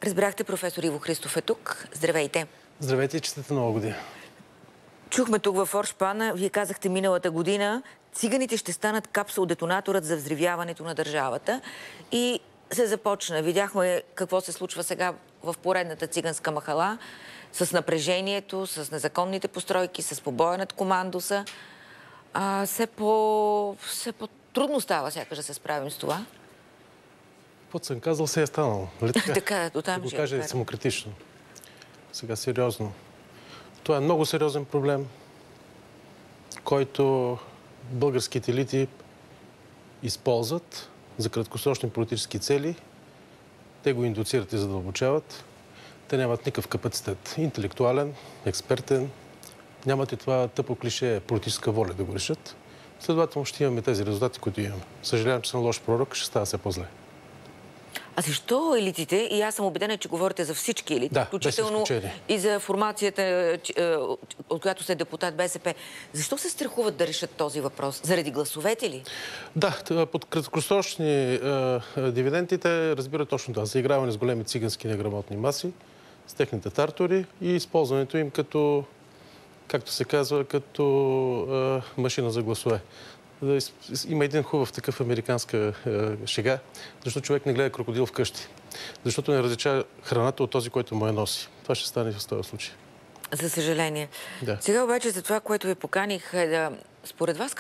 Разбрахте, професор Иво Христов е тук. Здравейте! Здравейте и честита нова година! Чухме тук във Форшпана, вие казахте миналата година, циганите ще станат капсул-детонаторът за взривяването на държавата. И се започна. Видяхме какво се случва сега в поредната циганска махала, с напрежението, с незаконните постройки, с побоя над командоса. Все по-трудно става, сякаш, да се справим с това. Каквото съм казал, се е станало. Нали така? Така, дотам ще го кажа самокритично. Сега сериозно. Това е много сериозен проблем, който българските елити използват за краткосрочни политически цели. Те го индуцират и задълбочават. Те нямат никакъв капацитет. Интелектуален, експертен. Нямат и това тъпо клише политическа воля да го решат. Следователно ще имаме тези резултати, които имаме. Съжалявам, че съм лош пророк, ще става все по-зле. А защо елитите, и аз съм убедена, че говорите за всички елити, да, включително и за формацията, от която сте депутат БСП, защо се страхуват да решат този въпрос? Заради гласовете ли? Да, под краткосрочни дивиденти те разбират точно това. Заиграване с големи цигански неграмотни маси, с техните тартори и използването им като, както се казва, като машина за гласове. Има един хубав такъв американска шега, защото човек не гледа крокодил вкъщи. Защото не различава храната от този, който му я носи. Това ще стане в този случай. За съжаление. Да. Сега обаче за това, което ви поканих, е да... Според вас,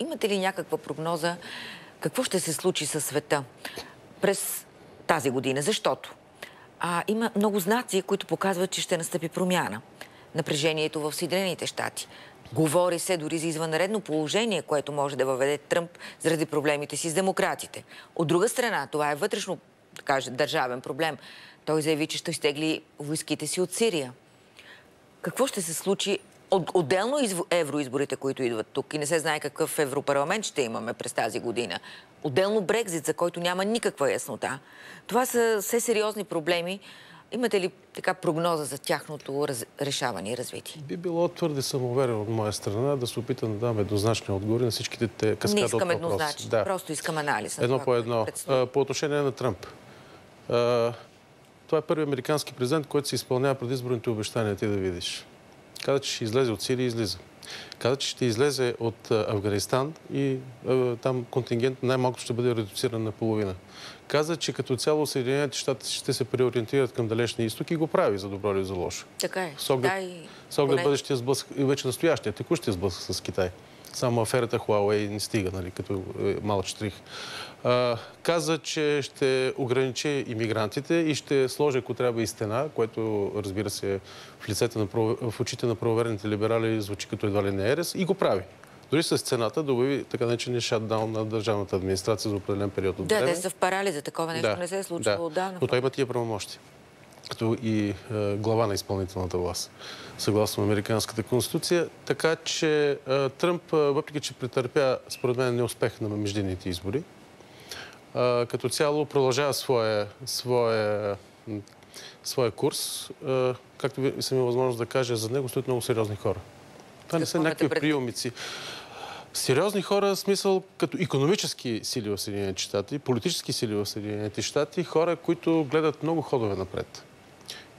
имате ли някаква прогноза какво ще се случи със света през тази година? Защото има много знаци, които показват, че ще настъпи промяна. Напрежението в Съединените щати. Говори се дори за извънредно положение, което може да въведе Тръмп заради проблемите си с демократите. От друга страна, това е вътрешно, да кажа, държавен проблем. Той заяви, че ще изтегли войските си от Сирия. Какво ще се случи? Отделно евроизборите, които идват тук и не се знае какъв европарламент ще имаме през тази година. Отделно Брекзит, за който няма никаква яснота. Това са все сериозни проблеми. Имате ли така прогноза за тяхното решаване и развитие? Би било твърде самоуверен от моя страна да се опитам да дам еднозначни отговори на всичките те каскада от въпроси. Не искам еднозначни, да. Просто искам анализ. Едно по едно. По отношение на Тръмп. Това е първи американски президент, който се изпълнява предизборните обещания, ти да видиш. Каза, че ще излезе от Сирия, излиза. Каза, че ще излезе от Афганистан и там контингент най-малкото ще бъде редуциран на половина. Каза, че като цяло Съединените щати ще се преориентират към далечния изток и го прави за добро или за лошо. Така е. С оглед бъдещия сблъсък и вече настоящия, текущия сблъсък с Китай. Само аферата Huawei не стига, нали, като малък щрих. Каза, че ще ограничи имигрантите и ще сложи, ако трябва, и стена, което, разбира се, в очите на правоверните либерали звучи като едва ли не ерес, и го прави. Дори с цената да обяви така наречения шатдаун на държавната администрация за определен период от време. Да, те са в парализа. Такова нещо не се е случвало отдавна. Но той има тия правомощи. Като и глава на изпълнителната власт, съгласно американската конституция. Така че Тръмп, въпреки че претърпя, според мен, неуспех на междинните избори, като цяло продължава своя курс. Както съм имал възможност да кажа, за него стоят много сериозни хора. Това не са някакви приемици. Сериозни хора, в смисъл като икономически сили в Съединените щати, политически сили в Съединените щати, хора, които гледат много ходове напред.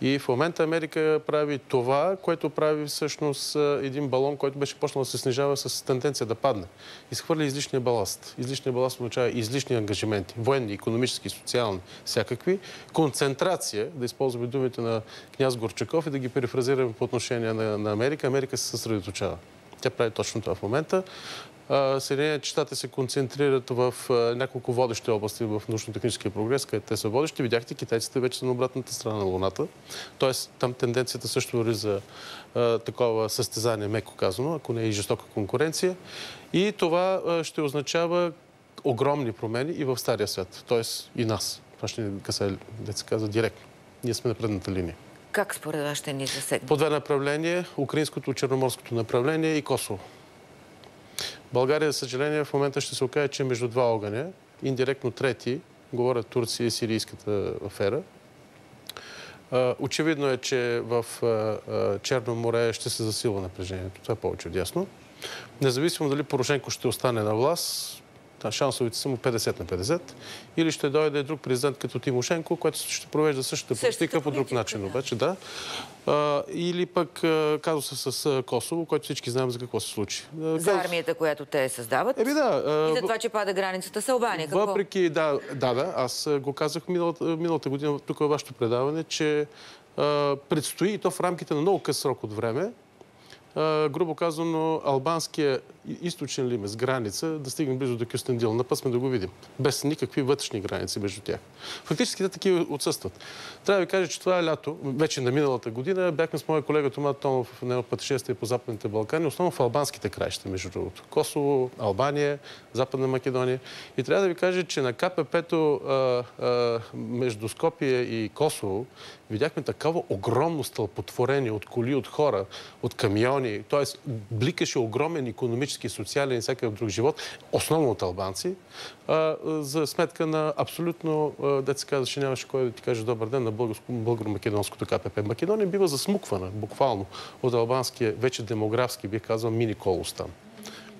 И в момента Америка прави това, което прави всъщност един балон, който беше почнал да се снижава с тенденция да падне. Изхвърля излишния баласт. Излишния баласт означава излишни ангажименти. Военни, икономически, социални, всякакви. Концентрация, да използваме думите на княз Горчаков и да ги перифразираме по отношение на Америка. Америка се съсредоточава. Тя прави точно това в момента. Съединените щати се концентрират в няколко водещи области в научно-техническия прогрес, където те са водещи. Видяхте, китайците вече са на обратната страна на Луната. Тоест, там тенденцията също върви за такова състезание, меко казано, ако не е и жестока конкуренция. И това ще означава огромни промени и в стария свят. Тоест и нас. Това ще ни касае, да се казва, директно. Ние сме на предната линия. Как според вас ще ни засегне? По две направления. Украинското, черноморското направление и Косово. България, за съжаление, в момента ще се окаже, че между два огъня, индиректно трети, говорят Турция и сирийската афера. Очевидно е, че в Черно море ще се засилва напрежението. Това е повече от ясно. Независимо дали Порошенко ще остане на власт, шансовете са му 50 на 50, или ще дойде друг президент като Тимошенко, който ще провежда същата политика по друг начин обаче, да. Или пък казуса с Косово, който всички знаем за какво се случи. За армията, която те създават. И за това, че пада границата с Албания. Какво? Въпреки, аз го казах миналата година тук във вашето предаване, че предстои, и то в рамките на много къс срок от време, грубо казано, албанския източен лимит, граница, да стигне близо до Кюстендил. На път сме да го видим. Без никакви вътрешни граници между тях. Фактически те такива отсъстват. Трябва да ви кажа, че това е лято, вече на миналата година, бяхме с моя колега Тома Томов в едно пътешествие по Западните Балкани, основно в албанските краища, между другото. Косово, Албания, Западна Македония. И трябва да ви кажа, че на КПП-то между Скопие и Косово видяхме такава огромно стълпотворение от коли, от хора, от камиони. Т.е. бликаше огромен икономически, социален и всякакъв друг живот, основно от албанци, за сметка на абсолютно, деца казваше, нямаше кой да ти каже добър ден на българо-македонското КПП. Македония бива засмуквана, буквално, от албанския, вече демографски, бих казал, мини-колос там.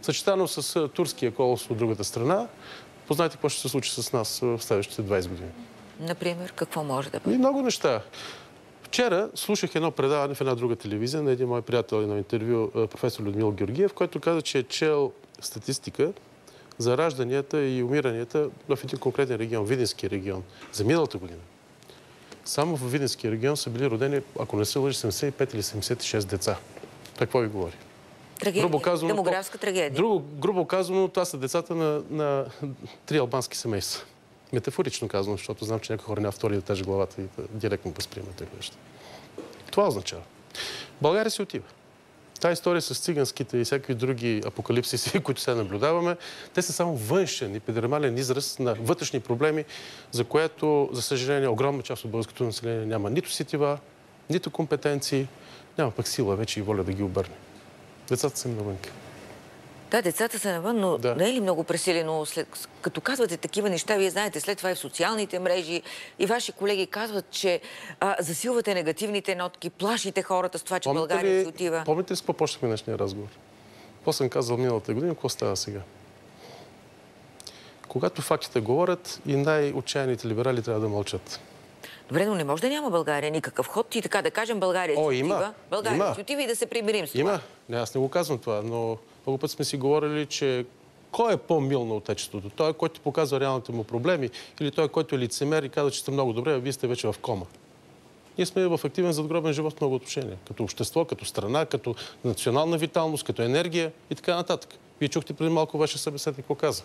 Съчетано с турския колос от другата страна, познайте какво ще се случи с нас в следващите 20 години. Например, какво може да бъде? Много неща. Вчера слушах едно предаване в една друга телевизия на един мой приятел на интервю, професор Людмил Георгиев, който каза, че е чел статистика за ражданията и умиранията в един конкретен регион, Видинския регион, за миналата година. Само в Видинския регион са били родени, ако не се лъжи, 75 или 76 деца. Какво ви говори? Трагедия. Демографска трагедия. Грубо казано, това са децата на 3 албански семейства. Метафорично казвам, защото знам, че някои хора няма втори етаж в главата и директно възприемат тези неща. Това означава. България си отива. Тая история с циганските и всякакви други апокалипсиси, които сега наблюдаваме, те са само външен епидемиален израз на вътрешни проблеми, за което, за съжаление, огромна част от българското население няма нито сетива, нито компетенции, няма пък сила вече и воля да ги обърне. Децата са навънка. Да, децата са навън, но не е ли много пресилено? Като казвате такива неща, вие знаете, след това и в социалните мрежи, и ваши колеги казват, че засилвате негативните нотки, плашите хората с това, че България си отива. Помните ли с какво почнахме днешния разговор? Какво съм казал миналата година, какво става сега? Когато фактите говорят, и най-отчаяните либерали трябва да мълчат. Добре, но не може да няма България никакъв ход и така да кажем България си отива. България си отива и да се примирим с това. Има. Не, аз не го казвам това, но много път сме си говорили, че кой е по-мил на отечеството? Той, който показва реалните му проблеми, или той, който е лицемер и казва, че сте много добре, а вие сте вече в кома. Ние сме в активен задгробен живот в много отношения. Като общество, като страна, като национална виталност, като енергия и така нататък. Вие чухте преди малко вашия събеседник какво каза.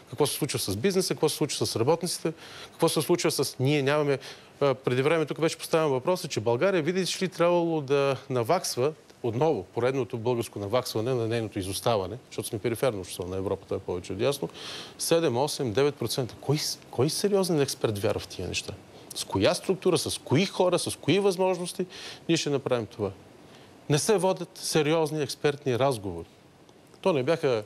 Какво се случва с бизнеса, какво се случва с работниците, какво се случва с... Ние нямаме... Преди време тук вече поставям въпроса, че България, видиш ли, трябвало да наваксва отново поредното българско наваксване на нейното изоставане, защото сме периферно общество на Европа, това е повече от ясно, 7, 8, 9%. Кой сериозен експерт вярва в тия неща? С коя структура, с кои хора, с кои възможности ние ще направим това? Не се водят сериозни експертни разговори. То не бяха...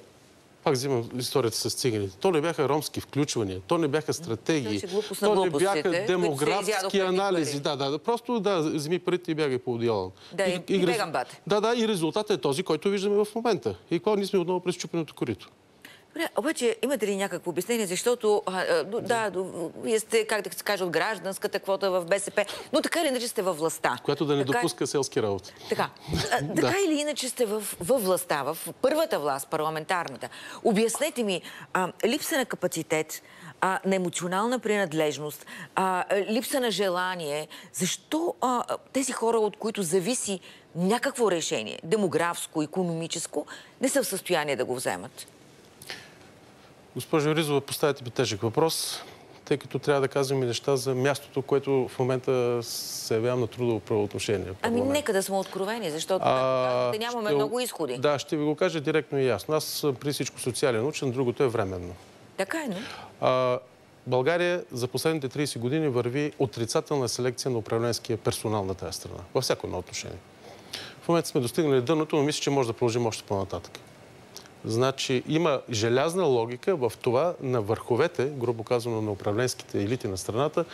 Пак взимам историята с циганите. То не бяха ромски включвания, то не бяха стратегии, то не бяха демографски анализи. Просто вземи парите и бягай по одеяло. И бегам бате. И резултатът е този, който виждаме в момента. И какво ние сме отново през чупеното корито. Добре, обаче имате ли някакво обяснение, защото вие сте, как да се каже, от гражданската квота в БСП, но така или иначе сте във властта. Която да не допуска селски работи. Така. Така или иначе сте във властта, в първата власт, парламентарната. Обяснете ми, липса на капацитет, на емоционална принадлежност, липса на желание, защо тези хора, от които зависи някакво решение, демографско, икономическо, не са в състояние да го вземат? Госпожо Ризова, поставяте ми тежък въпрос, тъй като трябва да казваме неща за мястото, което в момента се явявам на трудово правоотношение. Нека да сме откровени, защото нямаме много изходи. Да, ще ви го кажа директно и ясно. Аз съм при всичко социален учен, другото е временно. Така е, не? България за последните 30 години върви отрицателна селекция на управленския персонал на тази страна. Във всяко едно отношение. В момента сме достигнали дъното, но мисля, че може да продължим още по-нататък. Значи има желязна логика в това на върховете, грубо казано на управленските елити на страната,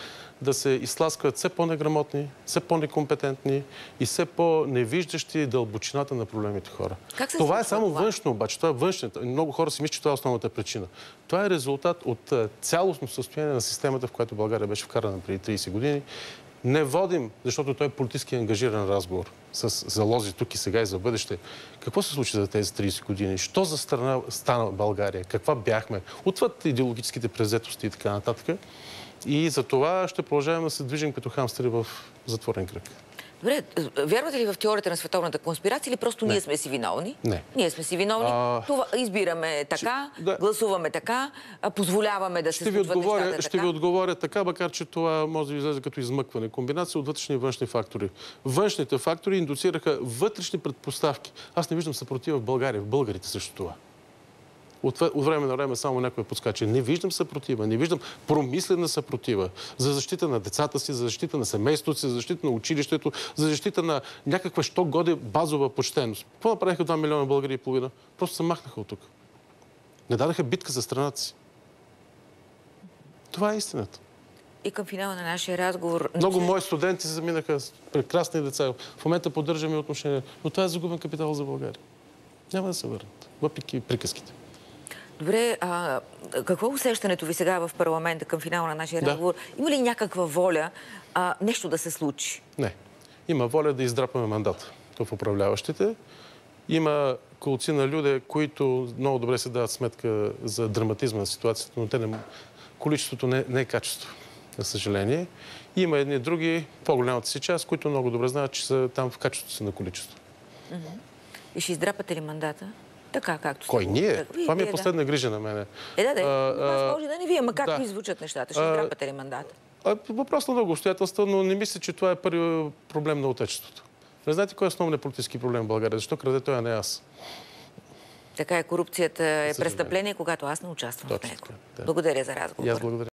да се изтласкват все по-неграмотни, все по-некомпетентни и все по-невиждащи дълбочината на проблемите хора. Това е само външно обаче. Това е външната. Много хора си мислят, че това е основната причина. Това е резултат от цялостно състояние на системата, в която България беше вкарана преди 30 години. Не водим, защото той е политически ангажиран разговор с залози тук и сега и за бъдеще. Какво се случи за тези 30 години? Що за страна стана България? Каква бяхме? Отвъд идеологическите презетости и така нататък. И за това ще продължаваме да се движим като хамстери в затворен кръг. Добре, вярвате ли в теорията на световната конспирация или просто ние сме си виновни? Не. Ние сме си виновни. Това избираме така, гласуваме така, позволяваме да се случват нещата така. Ще ви отговоря така, макар че това може да ви излезе като измъкване. Комбинация от вътрешни и външни фактори. Външните фактори индуцираха вътрешни предпоставки. Аз не виждам съпротива в България, в българите също това. От време на време само някой подскача. Не виждам съпротива, не виждам промислена съпротива за защита на децата си, за защита на семейството си, за защита на училището, за защита на някаква що годе базова почтеност. Какво направиха 2 милиона българи и половина? Просто се махнаха от тук. Не дадаха битка за страната си. Това е истината. И към финала на нашия разговор... Много мои студенти се заминаха, прекрасни деца. В момента поддържаме отношения. Но това е загубен капитал за България. Няма да се върнат, въпреки приказките. Добре, какво е усещането ви сега в парламента към финала на нашия разговор? Има ли някаква воля нещо да се случи? Не. Има воля да издрапаме мандата в управляващите. Има колци на люди, които много добре се дават сметка за драматизма на ситуацията, но количеството не е качество, за съжаление. Има едни други, по-голямата си част, които много добре знаят, че са там в качеството си на количество. И ще издрапате ли мандата? Така, както кой ние? Това ми е последна грижа на мене. Може да не вие, ама как ви звучат нещата? Ще издрапате ли мандата? Въпрос на много обстоятелства, но не мисля, че това е първи проблем на отечеството. Не знаете кой е основният политически проблем в България? Защо краде той, а не аз? Така е, корупцията е престъпление, когато аз не участвам в него. Благодаря за разговора.